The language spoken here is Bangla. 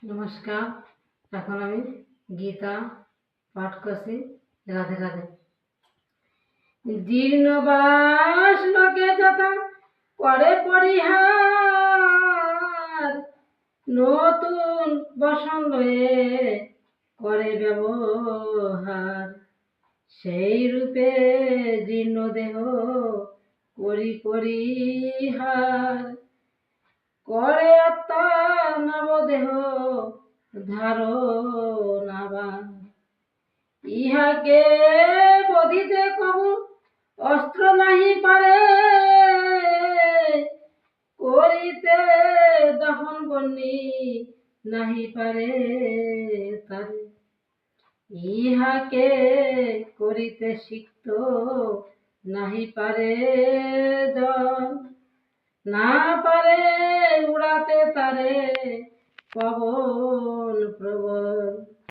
নমস্কার। এখন আমি গীতা পাঠ করছি। রাধে রাধে। জীর্ণবাস লোকে যথা করে পরিহার, নতুন বসন লয়ে করে ব্যবহার, সেই রূপে জীর্ণ দেহ করি পরিহার, করে আত্মা নবদেহ ধারণ আবার। ইহাকে বধিতে কবু অস্ত্র নাহি পারে, করিতে দহন বন্যি নাহি পারে তারে। ইহাকে করিতে সিক্ত নাহি পারে জন, না পারে উড়াতে তারে পবন প্রবল।